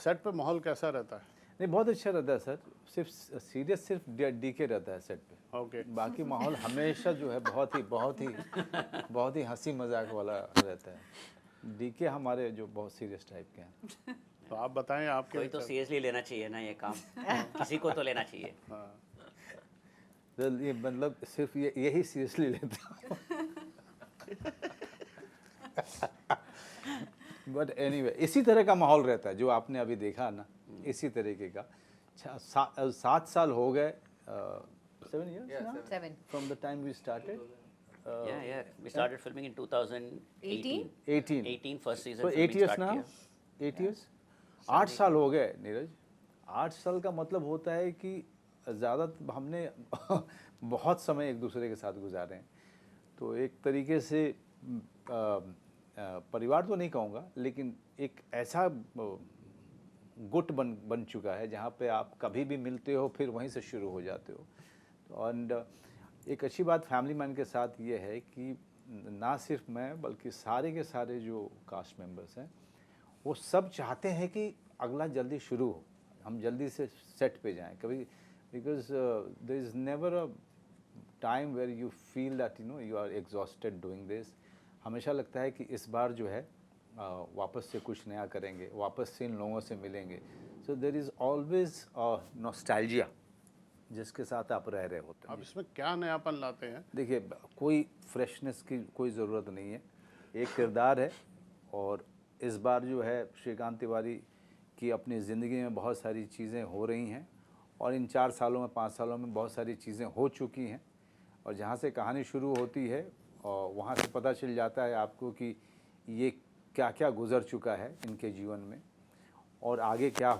Set पे माहौल कैसा रहता है? नहीं, बहुत अच्छा रहता है सर। सिर्फ डीके रहता है सेट पे। ओके। बाकी माहौल हमेशा जो है बहुत ही हंसी मजाक वाला रहता है। डीके हमारे जो बहुत सीरियस टाइप के हैं। तो आप बताएं आपके कोई तो विचार। सीरियसली लेना चाहिए ना ये काम, किसी को तो लेना चाहिए। हाँ, तो ये मतलब सिर्फ यही सीरियसली लेता हूँ। बट एनीवे इसी तरह का माहौल रहता है जो आपने अभी देखा ना, इसी तरीके का। 7 साल हो गए, 7 years Seven. from the time we started. Yeah, we started filming in 2018. 18. 18 first season So 8 filming years start now. किया। 8 years. 8 साल हो गए नीरज। 8 साल का मतलब होता है कि ज़्यादा हमने बहुत समय एक दूसरे के साथ गुजारे हैं। तो एक तरीके से परिवार तो नहीं कहूँगा, लेकिन एक ऐसा गुट बन चुका है जहाँ पे आप कभी भी मिलते हो फिर वहीं से शुरू हो जाते हो। और एक अच्छी बात फैमिली मैन के साथ ये है कि ना सिर्फ मैं बल्कि सारे के सारे जो कास्ट मेंबर्स हैं वो सब चाहते हैं कि अगला जल्दी शुरू हो, हम जल्दी से सेट पे जाएं कभी, because there is never a time where you feel that you are exhausted doing this. हमेशा लगता है कि इस बार जो है वापस से कुछ नया करेंगे, वापस से इन लोगों से मिलेंगे। So there is always nostalgia जिसके साथ आप रह रहे होते हैं। आप इसमें क्या नयापन लाते हैं? देखिए, कोई फ्रेशनेस की कोई ज़रूरत नहीं है, एक किरदार है। और इस बार जो है श्रीकांत तिवारी की अपनी ज़िंदगी में बहुत सारी चीज़ें हो रही हैं और इन 4 सालों में 5 सालों में बहुत सारी चीज़ें हो चुकी हैं। और जहाँ से कहानी शुरू होती है और वहाँ से पता चल जाता है आपको कि ये क्या क्या गुज़र चुका है इनके जीवन में और आगे क्या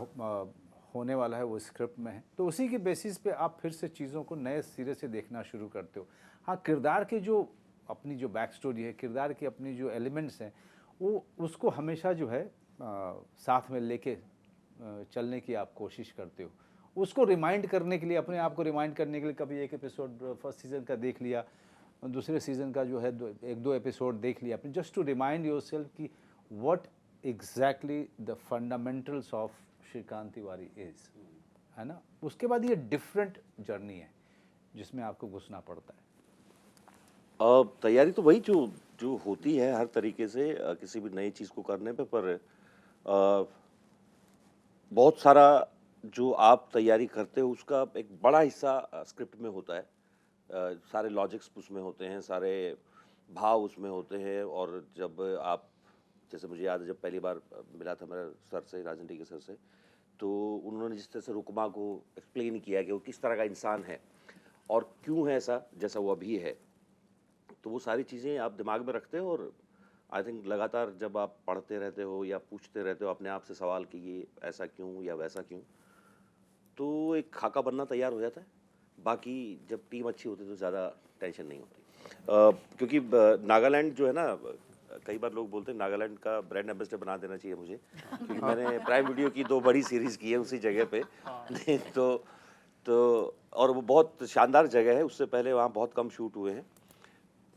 होने वाला है वो स्क्रिप्ट में है। तो उसी के बेसिस पे आप फिर से चीज़ों को नए सिरे से देखना शुरू करते हो। हाँ, किरदार के जो अपनी जो बैक स्टोरी है, किरदार की अपनी जो एलिमेंट्स हैं, वो उसको हमेशा जो है साथ में लेके चलने की आप कोशिश करते हो। उसको रिमाइंड करने के लिए, अपने आप को रिमाइंड करने के लिए कभी एक एपिसोड फर्स्ट सीज़न का देख लिया, दूसरे सीज़न का जो है 1-2 एपिसोड देख लिया आपने, जस्ट टू रिमाइंड योरसेल्फ कि what exactly the fundamentals of Shrikant Tiwari is, है ना। उसके बाद ये डिफरेंट जर्नी है जिसमें आपको घुसना पड़ता है। तैयारी तो वही जो जो होती है हर तरीके से किसी भी नई चीज़ को करने पे, पर बहुत सारा जो आप तैयारी करते हो उसका एक बड़ा हिस्सा स्क्रिप्ट में होता है। सारे लॉजिक्स उसमें होते हैं, सारे भाव उसमें होते हैं। और जब आप, जैसे मुझे याद है जब पहली बार मिला था मेरा सर से, राजनीति के सर से, तो उन्होंने जिस तरह से रुकमा को एक्सप्लेन किया कि वो किस तरह का इंसान है और क्यों है ऐसा जैसा वो अभी है, तो वो सारी चीज़ें आप दिमाग में रखते हो। और आई थिंक लगातार जब आप पढ़ते रहते हो या पूछते रहते हो अपने आप से सवाल कि ये ऐसा क्यों या वैसा क्यों, तो एक खाका बनना तैयार हो जाता है। बाकी जब टीम अच्छी होती है तो ज़्यादा टेंशन नहीं होती। क्योंकि नागालैंड जो है ना, कई बार लोग बोलते हैं नागालैंड का ब्रांड एम्बेसडर बना देना चाहिए मुझे, क्योंकि मैंने प्राइम वीडियो की 2 बड़ी सीरीज़ की है उसी जगह पे। तो और वो बहुत शानदार जगह है, उससे पहले वहाँ बहुत कम शूट हुए हैं।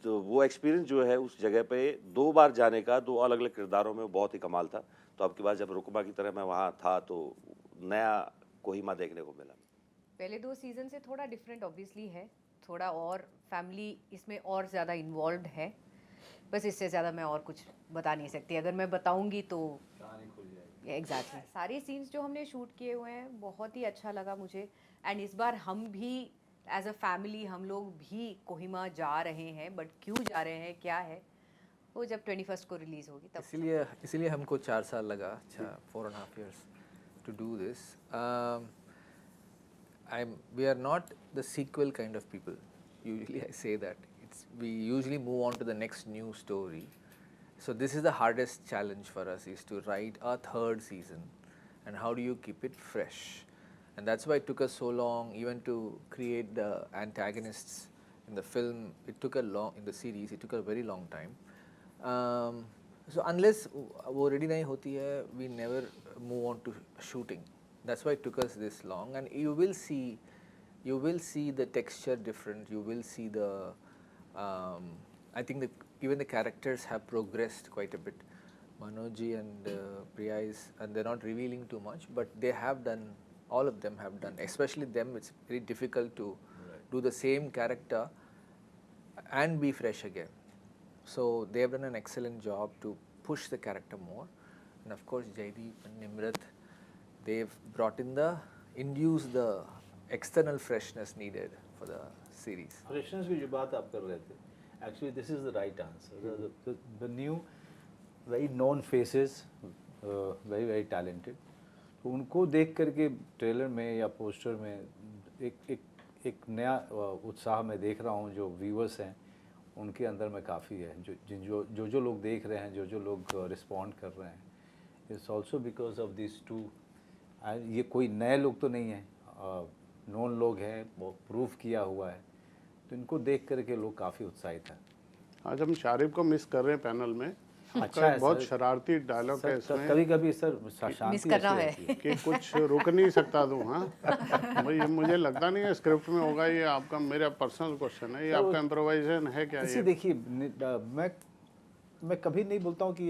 तो वो एक्सपीरियंस जो है उस जगह पे 2 बार जाने का, 2 अलग-अलग किरदारों में, वो बहुत ही कमाल था। तो अब की बार जब रुकमा की तरह मैं वहाँ था तो नया कोहिमा देखने को मिला। पहले 2 सीज़न से थोड़ा डिफरेंट ऑब्वियसली है, थोड़ा और फैमिली इसमें और ज़्यादा इन्वॉल्व्ड है। बस इससे ज़्यादा मैं और कुछ बता नहीं सकती, अगर मैं बताऊंगी तो एग्जैक्टली। सारे सीन्स जो हमने शूट किए हुए हैं बहुत ही अच्छा लगा मुझे। एंड इस बार हम भी एज अ फैमिली हम लोग भी कोहिमा जा रहे हैं, बट क्यों जा रहे हैं, क्या है, वो जब 21 को रिलीज़ होगी तब। इसीलिए हमको 4 साल लगा, अच्छा 4.5 years to do this. We are not the sequel kind of people. Usually I say that. We usually move on to the next new story. So this is the hardest challenge for us, is to write a 3rd season, and how do you keep it fresh? And that's why it took us so long even to create the antagonists in the film. In the series, it took a very long time. So unless वो ready नहीं होती है, we never move on to shooting. That's why it took us this long. And you will see the texture different. You will see the I think even the characters have progressed quite a bit. Manojji and Priya and they're not revealing too much, but they have done, all of them have done, especially them, it's very difficult to do the same character and be fresh again. So they have done an excellent job to push the character more. And of course, Jaideep and Nimrat, they've induced the external freshness needed for the series. Freshness की जो बात आप कर रहे थे, actually this is the right answer. The new very known faces, very very talented, तो उनको देख करके ट्रेलर में या पोस्टर में एक नया उत्साह मैं देख रहा हूँ. जो व्यूअर्स हैं उनके अंदर में काफ़ी है, जो लोग देख रहे हैं, जो लोग रिस्पॉन्ड कर रहे हैं. It's also because of this too. ये कोई नए लोग तो नहीं हैं, नोन लोग हैं, वो प्रूफ किया हुआ है, तो इनको देख करके लोग काफ़ी उत्साहित हैं. आज हम शारिब को मिस कर रहे हैं पैनल में. अच्छा है बहुत सर. शरारती डायलॉग है इसमें कभी कभी सर शांति मिस कर रहा ऐसी है. रहती है. कि कुछ रुक नहीं सकता तू. हाँ भाई, ये मुझे लगता नहीं है स्क्रिप्ट में होगा. ये आपका, मेरा पर्सनल क्वेश्चन है, ये आपका इम्प्रोवाइजेशन है क्या? ऐसे ये देखिए, मैं कभी नहीं बोलता हूँ कि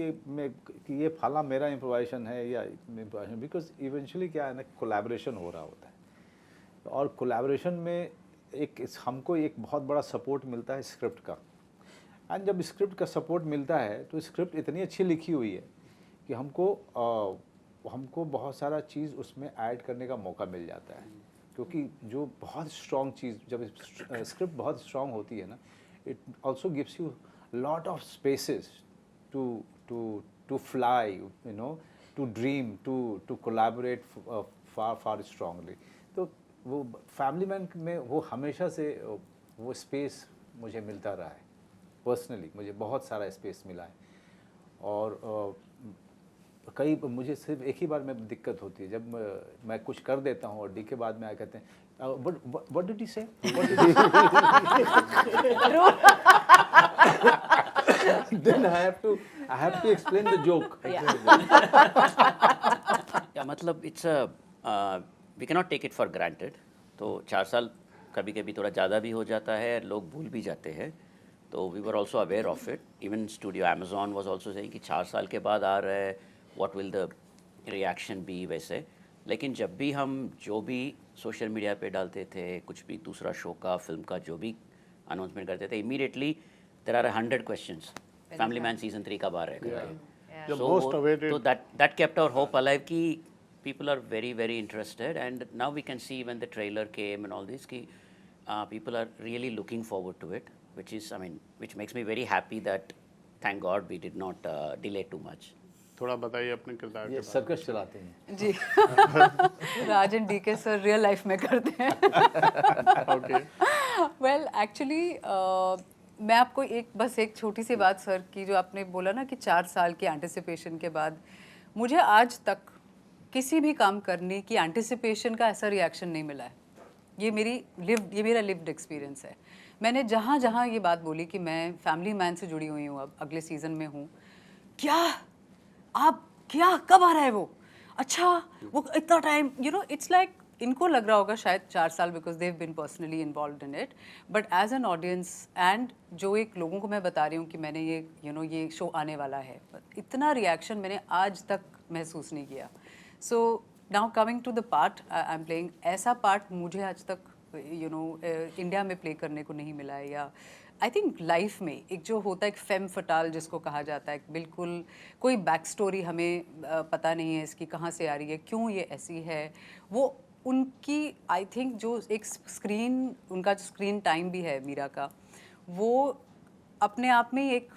ये फला मेरा इम्प्रोवाइजेशन है या इम्प्रोवाइजेशन, बिकॉज इवेंचुअली क्या है ना, कोलैबोरेशन हो रहा होता है. और कोलैबोरेशन में हमको एक बहुत बड़ा सपोर्ट मिलता है स्क्रिप्ट का. एंड जब स्क्रिप्ट का सपोर्ट मिलता है तो स्क्रिप्ट इतनी अच्छी लिखी हुई है कि हमको बहुत सारा चीज़ उसमें ऐड करने का मौका मिल जाता है. क्योंकि जो बहुत स्ट्रॉन्ग चीज़, जब स्क्रिप्ट बहुत स्ट्रॉन्ग होती है ना, it also gives you lot of spaces to fly, you know, to dream, to collaborate far strongly. तो वो फैमिली मैन में वो हमेशा से वो स्पेस मुझे मिलता रहा है. पर्सनली मुझे बहुत सारा स्पेस मिला है. और मुझे सिर्फ एक ही बार में दिक्कत होती है, जब मैं कुछ कर देता हूँ और डी के बाद में आए कहते हैं what did you say, then I have to explain the joke. या मतलब it's we can not take it for granted. तो 4 साल कभी कभी थोड़ा ज़्यादा भी हो जाता है, लोग भूल भी जाते हैं. तो we were also aware of it. Even studio Amazon was also saying कि 4 साल के बाद आ रहा है, what will the reaction be. वैसे लेकिन जब भी हम जो भी सोशल मीडिया पे डालते थे, कुछ भी दूसरा शो का, फिल्म का जो भी अनाउंसमेंट करते थे, immediately there are 100 questions. Family man season 3 कब आ रहा है? The most awaited. So that kept our hope alive कि people are very very interested, and now we can see when the trailer came and all this कि people are really looking forward to it, which is, I mean, which makes me very happy that thank God we did not delay too much. थोड़ा बताइए अपने किरदार के ये बारे circus चलाते हैं. जी Raj and DK sir real life में करते हैं. में. ओके. वेल एक्चुअली मैं आपको बस एक छोटी सी बात सर की, जो आपने बोला ना कि 4 साल की एंटिसिपेशन के बाद, मुझे आज तक किसी भी काम करने की एंटिसिपेशन का ऐसा रिएक्शन नहीं मिला है. ये मेरा लिव्ड एक्सपीरियंस है. मैंने जहाँ जहाँ ये बात बोली कि मैं फैमिली मैन से जुड़ी हुई हूँ, अब अगले सीज़न में हूँ, क्या कब आ रहा है वो, अच्छा वो इतना time, you know, it's like इनको लग रहा होगा शायद 4 साल because they have been personally involve in it, but as an audience and जो एक लोगों को मैं बता रही हूँ कि मैंने ये शो आने वाला है, इतना रिएक्शन मैंने आज तक महसूस नहीं किया. So now coming to the part I am playing, ऐसा पार्ट मुझे आज तक इंडिया में प्ले करने को नहीं मिला है. या आई थिंक लाइफ में एक जो होता है एक फेम फटाल जिसको कहा जाता है, बिल्कुल कोई बैक स्टोरी हमें पता नहीं है इसकी, कहाँ से आ रही है, क्यों ये ऐसी है, वो उनकी आई थिंक जो एक उनका जो स्क्रीन टाइम भी है मीरा का, वो अपने आप में एक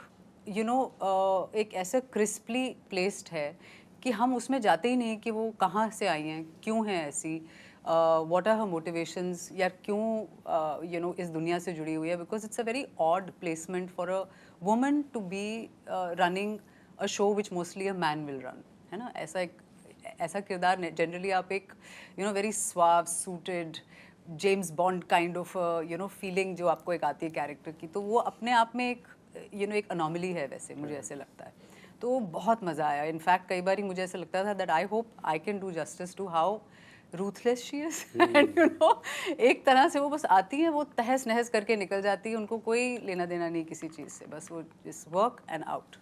एक ऐसे क्रिस्पली प्लेस्ड है कि हम उसमें जाते ही नहीं कि वो कहाँ से आई हैं, क्यों हैं ऐसी, व्हाट आर हर मोटिवेशंस, या क्यों इस दुनिया से जुड़ी हुई है. Because it's a very odd placement for a woman to be running a show which mostly a man will run, है ना. ऐसा किरदार जनरली आप एक very suave suited James Bond kind of feeling जो आपको एक आती है कैरेक्टर की, तो वो अपने आप में एक एक अनोमली है, वैसे मुझे ऐसे लगता है. तो बहुत मज़ा आया. इनफैक्ट कई बार मुझे ऐसा लगता था that I hope I can do justice to how ruthless she is. And एक तरह से वो बस आती है, वो तहस नहस करके निकल जाती है, उनको कोई लेना देना नहीं किसी चीज़ से, बस वो इस वर्क एंड आउट.